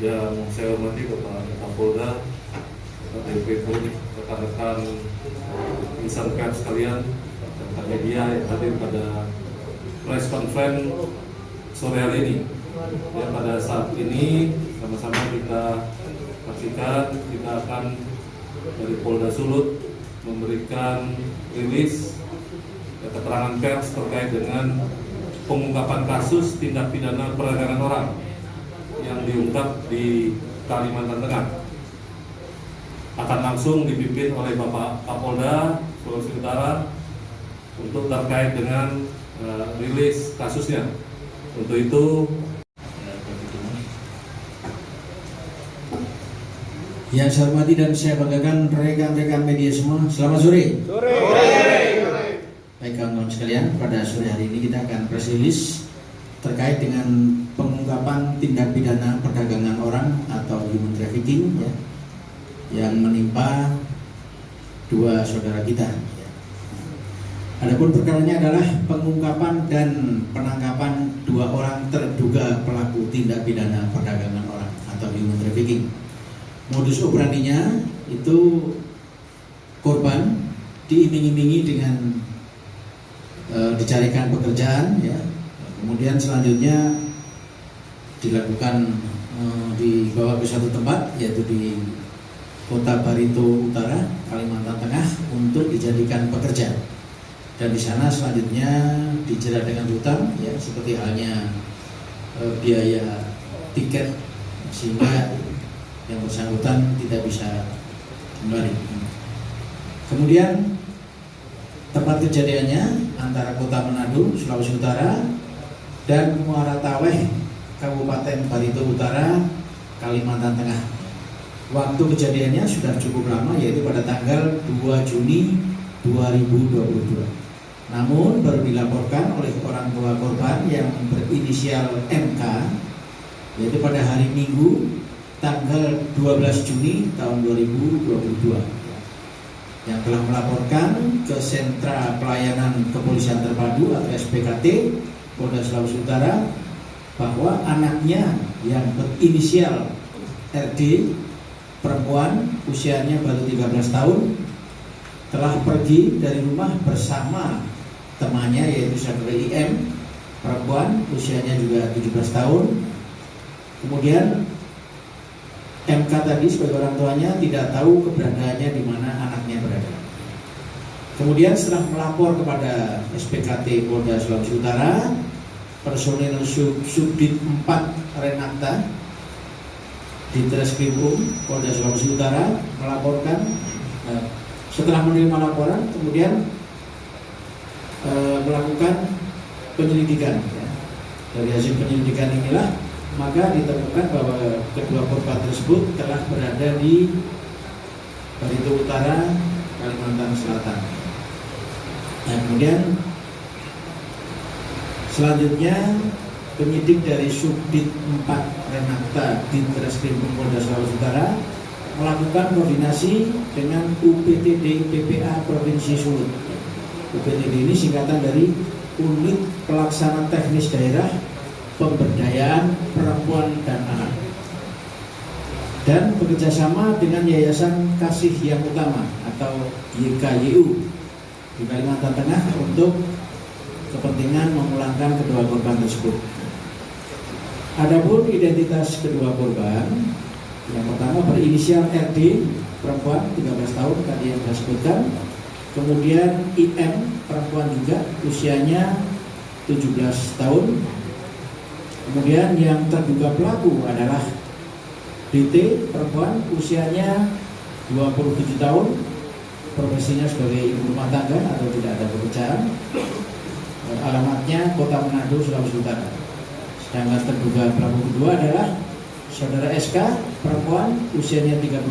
Yang saya hormati Bapak Kapolda, Bapak DPP, rekan-rekan insan pers sekalian, rekan media yang hadir pada press conference sore hari ini. Ya, pada saat ini sama-sama kita saksikan, kita akan dari Polda Sulut memberikan rilis keterangan pers terkait dengan pengungkapan kasus tindak pidana perdagangan orang yang diungkap di Kalimantan Tengah. Akan langsung dipimpin oleh Bapak Kapolda Sulawesi Utara untuk terkait dengan rilis kasusnya. Untuk itu, yang saya hormati dan saya banggakan rekan-rekan media semua, selamat sore. Baik kawan-kawan sekalian, pada sore hari ini kita akan press release terkait dengan pengungkapan tindak pidana perdagangan orang atau human trafficking ya, yang menimpa dua saudara kita. Adapun perkaranya adalah pengungkapan dan penangkapan dua orang terduga pelaku tindak pidana perdagangan orang atau human trafficking. Modus operandinya itu korban diiming-imingi dengan dicarikan pekerjaan ya. Kemudian selanjutnya dilakukan dibawa ke suatu tempat yaitu di Kota Barito Utara, Kalimantan Tengah untuk dijadikan pekerja. Dan di sana selanjutnya dijerat dengan hutang ya, seperti halnya biaya tiket sehingga yang bersangkutan tidak bisa kembali. Kemudian tempat kejadiannya antara Kota Manado, Sulawesi Utara dan Muara Taweh, Kabupaten Barito Utara, Kalimantan Tengah. Waktu kejadiannya sudah cukup lama, yaitu pada tanggal 2 Juni 2022. Namun baru dilaporkan oleh orang tua korban yang berinisial MK, yaitu pada hari Minggu tanggal 12 Juni tahun 2022, yang telah melaporkan ke Sentra Pelayanan Kepolisian Terpadu atau SPKT Polda Sulawesi Utara bahwa anaknya yang berinisial RD, perempuan, usianya baru 13 tahun, telah pergi dari rumah bersama temannya yaitu saudara IM, perempuan, usianya juga 17 tahun. Kemudian MK tadi sebagai orang tuanya tidak tahu keberadaannya di mana anaknya berada. Kemudian setelah melapor kepada SPKT Polda Sulawesi Utara, personil Subdit 4 Renakta di Treskrimum Polda Sulawesi Utara melaporkan. Setelah menerima laporan, kemudian melakukan penyelidikan. Ya. Dari hasil penyelidikan inilah maka ditemukan bahwa kedua korban tersebut telah berada di Barito Utara, Kalimantan Selatan. Nah, kemudian selanjutnya penyidik dari Subdit 4 Renakta di Treskrimum Polda Sulawesi Utara melakukan koordinasi dengan UPTD PPA Provinsi Sulut. UPTD ini singkatan dari Unit Pelaksana Teknis Daerah Pemberdayaan Perempuan dan Anak, dan bekerjasama dengan Yayasan Kasih Yang Utama atau YKYU di Kalimantan Tengah untuk kepentingan memulangkan kedua korban tersebut. Adapun identitas kedua korban, yang pertama berinisial RD, perempuan 13 tahun tadi yang saya sebutkan. Kemudian IM, perempuan juga, usianya 17 tahun. Kemudian yang terduga pelaku adalah DT, perempuan, usianya 27 tahun, profesinya sebagai ibu rumah tangga atau tidak ada pekerjaan. Alamatnya Kota Manado, Sulawesi Utara. Sedangkan terduga pelaku kedua adalah saudara SK, perempuan, usianya 38,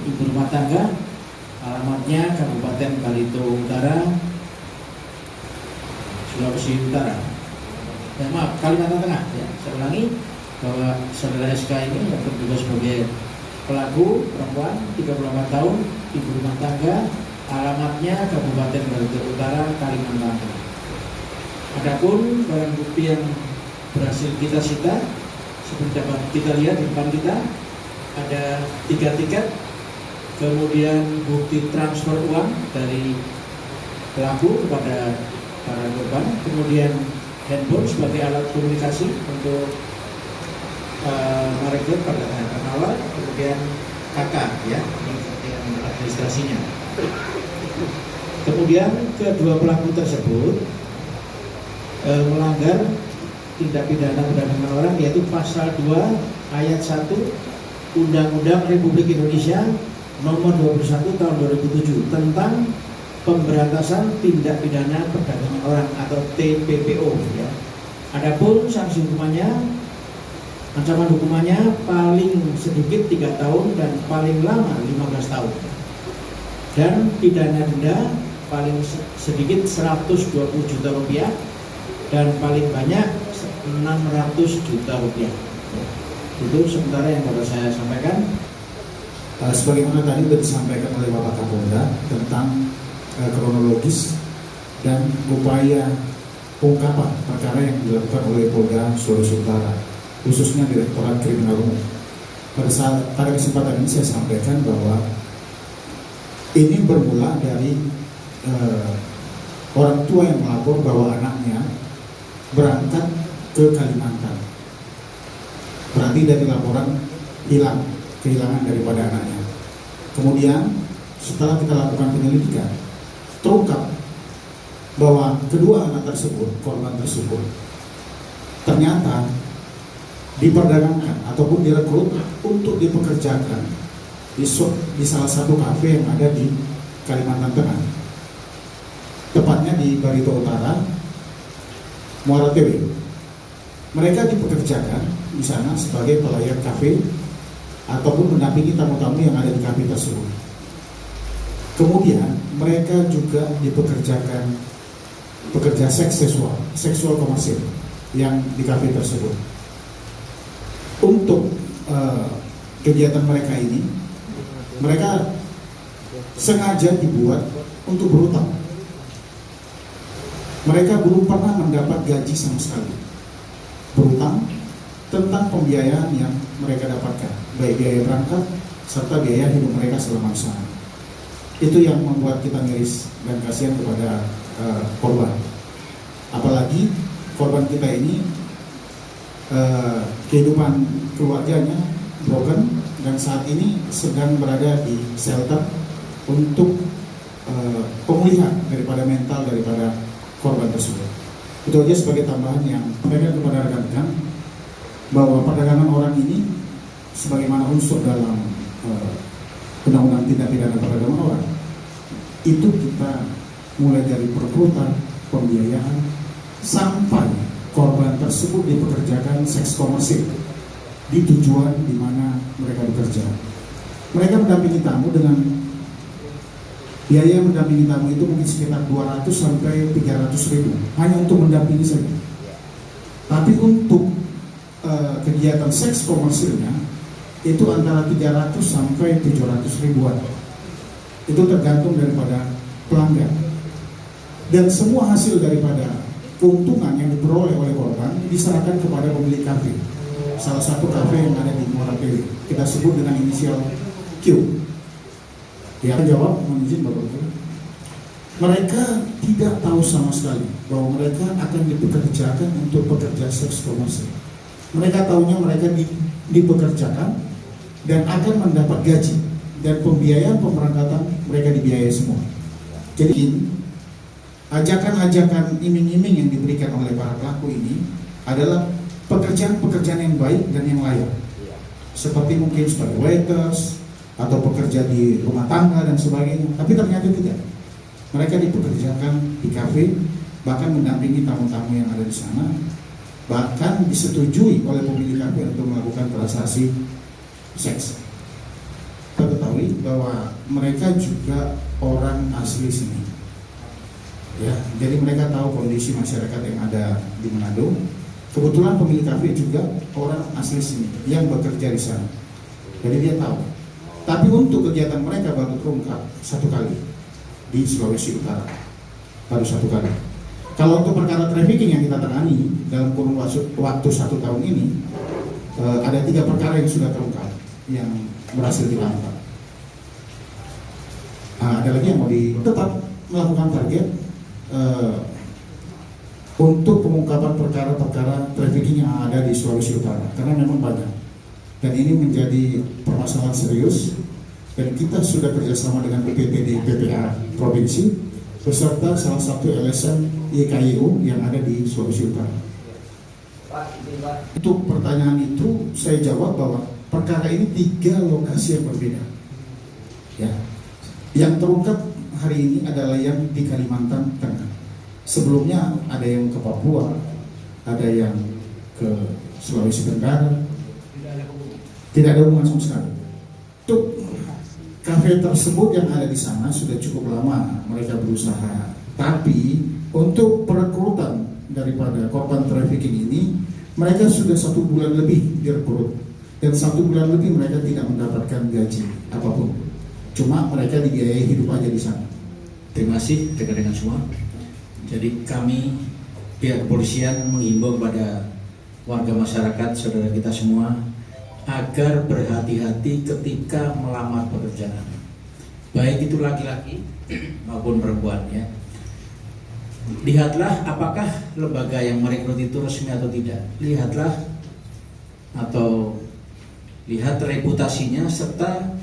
ibu rumah tangga, alamatnya Kabupaten Barito Utara, Sulawesi Utara. Maaf, Kalimantan Tengah. Ya, saya ulangi bahwa saudara SK ini yang terduga sebagai pelaku perempuan 34 tahun, ibu rumah tangga, alamatnya Kabupaten Barito Utara, Kalimantan Tengah. Adapun barang bukti yang berhasil kita sita Seperti dapat kita lihat di depan kita ada 3 tiket, kemudian bukti transfer uang dari pelaku kepada para korban, kemudian handphone sebagai alat komunikasi untuk merekrut pada tahapan awal, kemudian KK ya yang administrasinya. Kemudian kedua pelaku tersebut melanggar tindak pidana perdagangan orang, yaitu pasal 2 ayat 1 Undang-Undang Republik Indonesia nomor 21 tahun 2007 tentang pemberantasan tindak pidana perdagangan orang atau TPPO ya. Adapun sanksi hukumannya, ancaman hukumannya paling sedikit 3 tahun dan paling lama 15 tahun. Dan pidana denda paling sedikit 120 juta rupiah dan paling banyak 600 juta rupiah. Itu sementara yang dapat saya sampaikan. Sebagaimana tadi sudah disampaikan oleh Bapak Kapolda tentang kronologis dan upaya pengungkapan perkara yang dilakukan oleh Polda Sulawesi Utara, khususnya Direktorat Kriminal Umum. Pada kesempatan ini saya sampaikan bahwa ini bermula dari orang tua yang melapor bahwa anaknya berangkat ke Kalimantan. Berarti dari laporan kehilangan daripada anaknya. Kemudian setelah kita lakukan penyelidikan, terungkap bahwa kedua anak tersebut, korban tersebut, ternyata diperdagangkan ataupun direkrut untuk dipekerjakan di salah satu kafe yang ada di Kalimantan Tengah, tepatnya di Barito Utara, Muara Tewe. Mereka dipekerjakan di sana sebagai pelayan kafe ataupun mendampingi tamu-tamu yang ada di kafe tersebut. Kemudian mereka juga dipekerjakan pekerja seksual komersil yang di kafe tersebut. Untuk kegiatan mereka ini, mereka sengaja dibuat untuk berutang. Mereka belum pernah mendapat gaji sama sekali. Berutang tentang pembiayaan yang mereka dapatkan, baik biaya berangkat serta biaya hidup mereka selama di sana. Itu yang membuat kita miris dan kasihan kepada korban. Apalagi korban kita ini kehidupan keluarganya broken dan saat ini sedang berada di shelter untuk pemulihan daripada mental daripada korban tersebut. Itu aja sebagai tambahan yang sampaikan kepada rekan-rekan bahwa perdagangan orang ini sebagaimana unsur dalam Undang-Undang Tindak Pidana Perdagangan Orang, itu kita mulai dari perekrutan, pembiayaan, sampai korban tersebut dipekerjakan seks komersil di tujuan di mana mereka bekerja. Mereka mendampingi tamu dengan biaya mendampingi tamu itu mungkin sekitar 200 sampai 300 ribu hanya untuk mendampingi saja. Tapi untuk kegiatan seks komersilnya itu antara 300 sampai 700 ribuan. Itu tergantung daripada pelanggan. Dan semua hasil daripada keuntungan yang diperoleh oleh korban diserahkan kepada pemilik kafe. Salah satu kafe yang ada di Muara Tewe, kita sebut dengan inisial Q. Ya, jawab, mohon izin Bapak Ibu. Mereka tidak tahu sama sekali bahwa mereka akan dipekerjakan untuk pekerja seks komersil. Mereka tahunya mereka dipekerjakan dan akan mendapat gaji dan pembiayaan pemberangkatan mereka dibiayai semua. Jadi ajakan-ajakan iming-iming yang diberikan oleh para pelaku ini adalah pekerjaan-pekerjaan yang baik dan yang layak, seperti mungkin sebagai waiters atau pekerja di rumah tangga dan sebagainya. Tapi ternyata tidak. Mereka dipekerjakan di kafe, bahkan mendampingi tamu-tamu yang ada di sana, bahkan disetujui oleh pemilik kafe untuk melakukan transaksi seks. Kita ketahui bahwa mereka juga orang asli sini. Ya, jadi mereka tahu kondisi masyarakat yang ada di Manado. Kebetulan pemilik kafe juga orang asli sini yang bekerja di sana. Jadi dia tahu. Tapi untuk kegiatan mereka baru terungkap satu kali di Sulawesi Utara, baru satu kali. Kalau untuk perkara trafficking yang kita tangani dalam kurun waktu 1 tahun ini, ada 3 perkara yang sudah terungkap yang berhasil ditangkap. Ada lagi yang mau tetap melakukan target untuk pengungkapan perkara-perkara trafficking yang ada di Sulawesi Utara, karena memang banyak dan ini menjadi permasalahan serius, dan kita sudah kerjasama dengan BPPD PPA Provinsi beserta salah satu LSM YKYU yang ada di Sulawesi Utara. Untuk pertanyaan itu saya jawab bahwa perkara ini 3 lokasi yang berbeda. Ya, yang terungkap hari ini adalah yang di Kalimantan Tengah. Sebelumnya ada yang ke Papua, ada yang ke Sulawesi Tenggara. Tidak ada hubungan sama sekali. Untuk kafe tersebut yang ada di sana sudah cukup lama mereka berusaha. Tapi untuk perekrutan daripada korban trafficking ini, mereka sudah 1 bulan lebih direkrut, dan 1 bulan lebih mereka tidak mendapatkan gaji apapun. Cuma mereka dibiayai hidup aja di sana. Terima kasih rekan-rekan semua. Jadi kami pihak kepolisian menghimbau kepada warga masyarakat, saudara kita semua, agar berhati-hati ketika melamar pekerjaan, baik itu laki-laki maupun perempuan ya. Lihatlah apakah lembaga yang merekrut itu resmi atau tidak. Lihatlah atau lihat reputasinya serta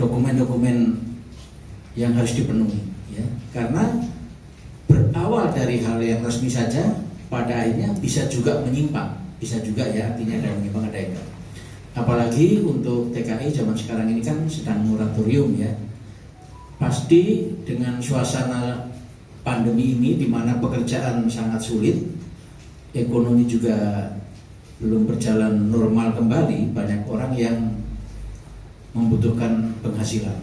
dokumen-dokumen yang harus dipenuhi ya. Karena berawal dari hal yang resmi saja, pada akhirnya bisa juga menyimpang, bisa juga ya, artinya ada yang menyimpang, ada yang enggak. Apalagi untuk TKI zaman sekarang ini kan sedang moratorium ya. Pasti dengan suasana pandemi ini di mana pekerjaan sangat sulit, ekonomi juga belum berjalan normal kembali, banyak orang yang membutuhkan penghasilan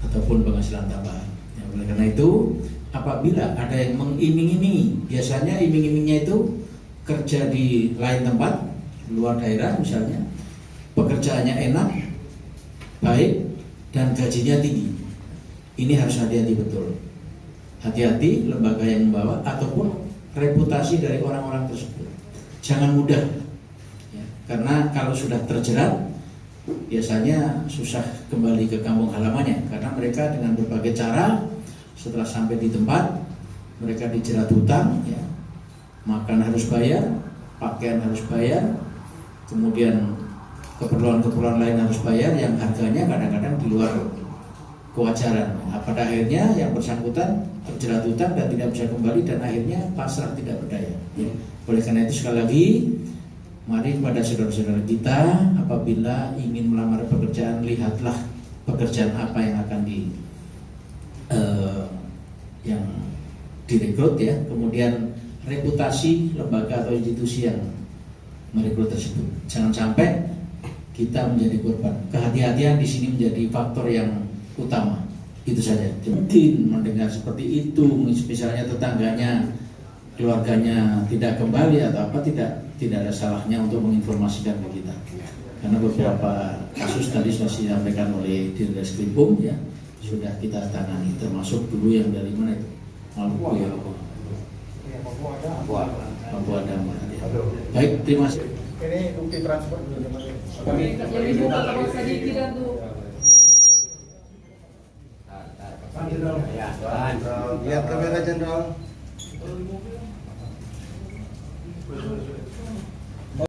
ataupun penghasilan tambahan. Ya, oleh karena itu, apabila ada yang mengiming-imingi, biasanya iming-imingnya itu kerja di lain tempat, luar daerah misalnya, pekerjaannya enak, baik, dan gajinya tinggi. Ini harus hati-hati betul. Hati-hati lembaga yang membawa ataupun reputasi dari orang-orang tersebut. Jangan mudah, ya, karena kalau sudah terjerat, biasanya susah kembali ke kampung halamannya, karena mereka dengan berbagai cara setelah sampai di tempat mereka dijerat hutang ya, makan harus bayar, pakaian harus bayar, kemudian keperluan-keperluan lain harus bayar yang harganya kadang-kadang di luar kewajaran. Nah, pada akhirnya yang bersangkutan terjerat hutang dan tidak bisa kembali, dan akhirnya pasrah tidak berdaya ya. Oleh karena itu sekali lagi, mari kepada saudara-saudara kita, apabila ingin melamar pekerjaan, lihatlah pekerjaan apa yang akan yang direkrut ya, kemudian reputasi lembaga atau institusi yang merekrut tersebut. Jangan sampai kita menjadi korban. Kehati-hatian di sini menjadi faktor yang utama. Itu saja. Mungkin mendengar seperti itu, misalnya tetangganya, keluarganya tidak kembali atau apa, tidak ada salahnya untuk menginformasikan ke kita. Karena beberapa kasus tadi sudah disampaikan oleh Dirreskrimum ya, sudah kita tangani, termasuk dulu yang dari mana itu? Maluku ya, Papua Damai. Baik, terima kasih. Ini bukti transfer. Lihat kamera Jenderal.